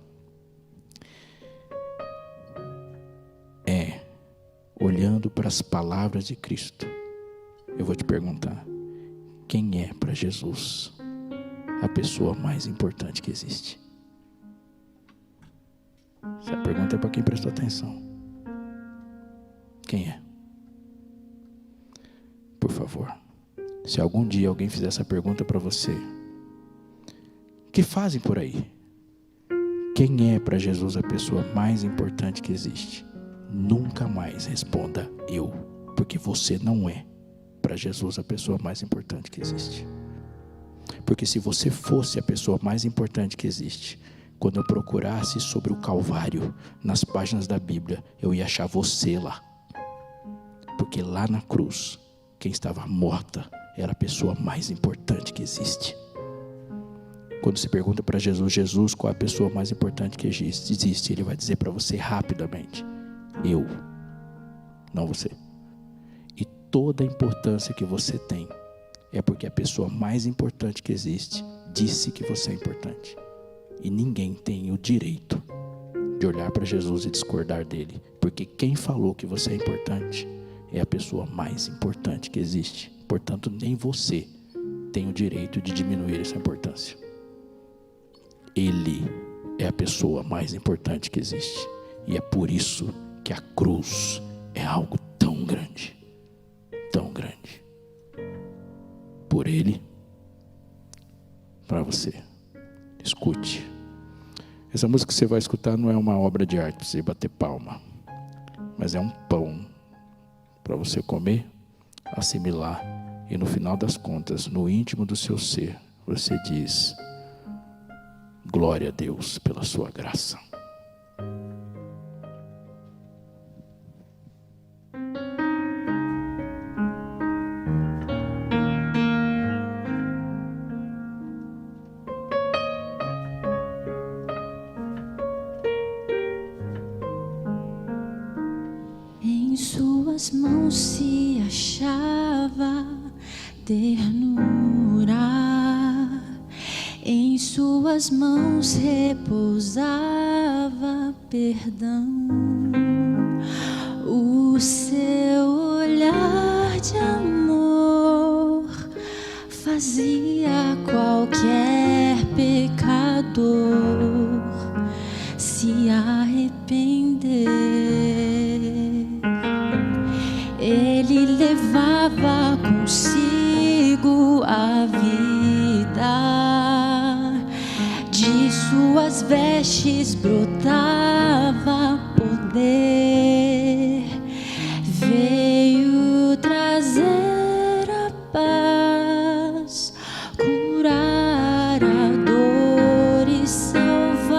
Speaker 1: é: olhando para as palavras de Cristo, eu vou te perguntar: quem é para Jesus a pessoa mais importante que existe? Essa pergunta é para quem prestou atenção. Quem é? Por favor, se algum dia alguém fizer essa pergunta para você, que fazem por aí? Quem é para Jesus a pessoa mais importante que existe? Nunca mais responda eu, porque você não é para Jesus a pessoa mais importante que existe. Porque se você fosse a pessoa mais importante que existe, quando eu procurasse sobre o Calvário, nas páginas da Bíblia, eu ia achar você lá. Porque lá na cruz, quem estava morta era a pessoa mais importante que existe. Quando se pergunta para Jesus: Jesus, qual é a pessoa mais importante que existe? Ele vai dizer para você rapidamente: eu, não você. E toda a importância que você tem é porque a pessoa mais importante que existe disse que você é importante. E ninguém tem o direito de olhar para Jesus e discordar dele, porque quem falou que você é importante é a pessoa mais importante que existe. Portanto, nem você tem o direito de diminuir essa importância. Ele é a pessoa mais importante que existe. E é por isso que a cruz é algo tão grande. Tão grande. Por ele, para você. Escute. Essa música que você vai escutar não é uma obra de arte para você bater palma, mas é um pão para você comer, assimilar, e no final das contas, no íntimo do seu ser, você diz: glória a Deus pela sua graça.
Speaker 2: Em suas mãos se achava ternura, em suas mãos repousava perdão. O seu olhar de amor fazia qualquer pecador se arrepender. Ele levava consigo a vida, de suas vestes brotava poder, veio trazer a paz, curar a dor e salvar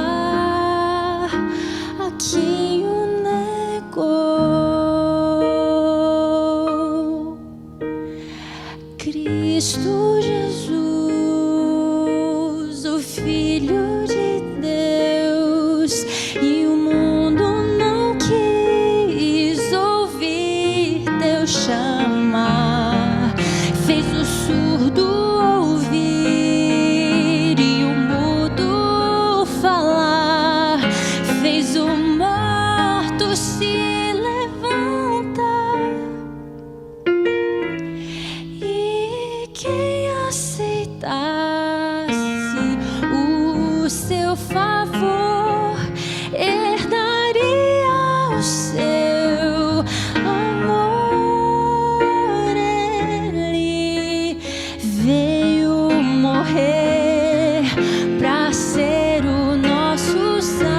Speaker 2: a quem o negou. Cristo Jesus, o Filho de Deus, e o mundo não quis ouvir teu chamar, fez o surdo ouvir e o mudo falar, fez o morto se levantar. Quem aceitasse o seu favor herdaria o seu amor. Ele veio morrer para ser o nosso Salvador.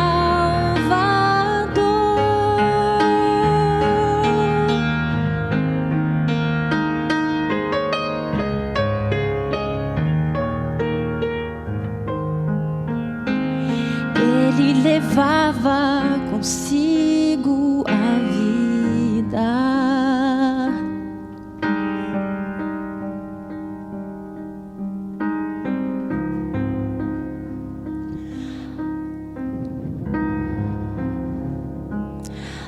Speaker 2: Ele levava consigo a vida.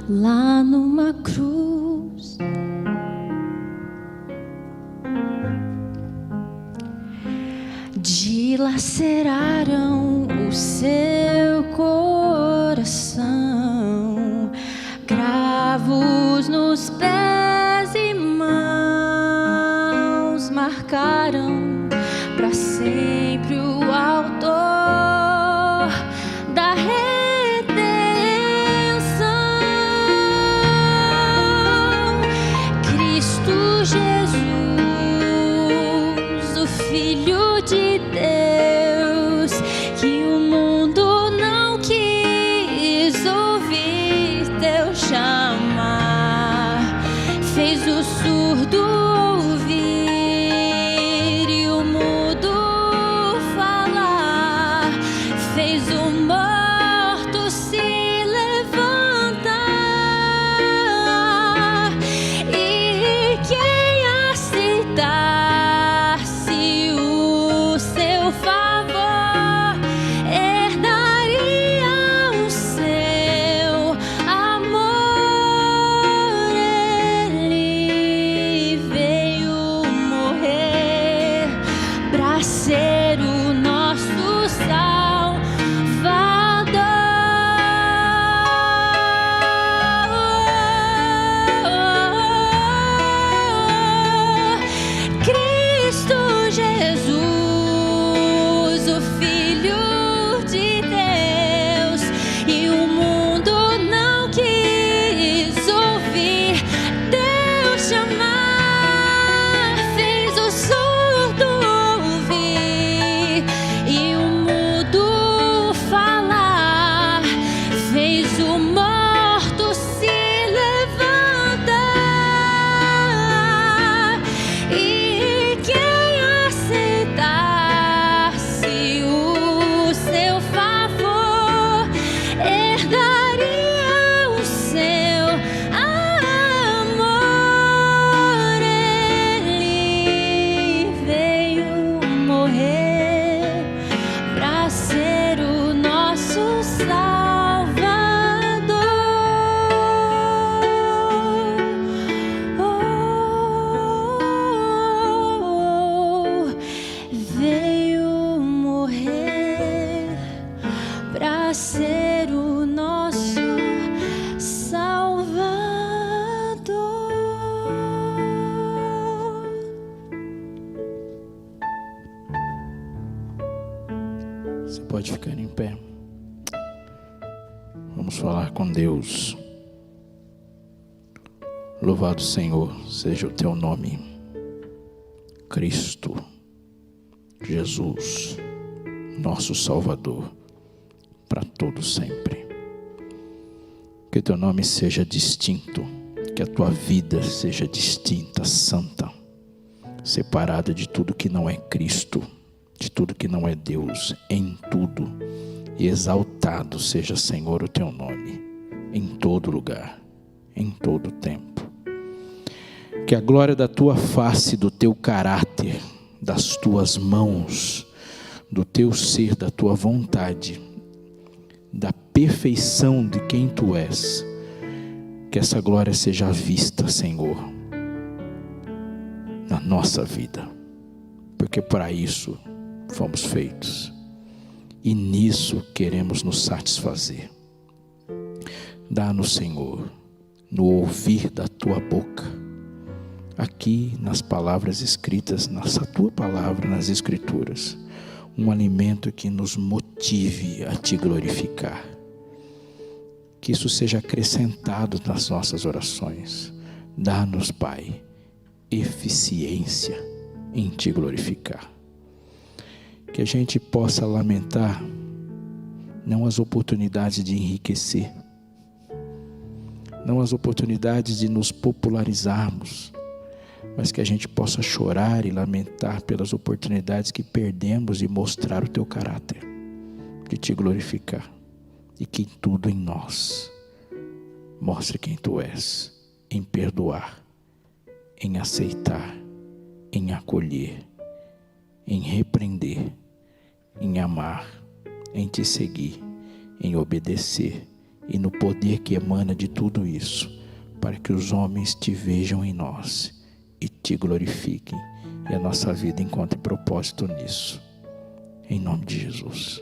Speaker 2: Lá numa cruz, dilaceraram o seu coração, cravos nos pés e mãos marcaram para sempre o autor da redenção. Cristo Jesus, o Filho de Deus, que o mundo não quis o morto se levanta, e quem aceitasse o seu favor herdaria o seu amor. Ele veio morrer para ser o nosso Salvador. Veio morrer para ser o nosso Salvador.
Speaker 1: Você pode ficar em pé. Vamos falar com Deus. Louvado Senhor seja o teu nome, Cristo, Jesus, nosso Salvador, para todo sempre. Que teu nome seja distinto, que a tua vida seja distinta, santa, separada de tudo que não é Cristo, de tudo que não é Deus, em tudo, e exaltado seja, Senhor, o teu nome, em todo lugar, em todo tempo. Que a glória da tua face, do teu caráter, das tuas mãos, do teu ser, da tua vontade, da perfeição de quem tu és, que essa glória seja vista, Senhor, na nossa vida, porque para isso fomos feitos, e nisso queremos nos satisfazer. Dá-nos, Senhor, no ouvir da tua boca, aqui nas palavras escritas, nessa tua palavra, nas escrituras, um alimento que nos motive a te glorificar. Que isso seja acrescentado nas nossas orações. Dá-nos, Pai, eficiência em te glorificar. Que a gente possa lamentar não as oportunidades de enriquecer, não as oportunidades de nos popularizarmos, mas que a gente possa chorar e lamentar pelas oportunidades que perdemos de mostrar o teu caráter, de te glorificar, e que tudo em nós mostre quem tu és, em perdoar, em aceitar, em acolher, em repreender, em amar, em te seguir, em obedecer, e no poder que emana de tudo isso, para que os homens te vejam em nós e te glorifiquem, e a nossa vida encontre propósito nisso, em nome de Jesus.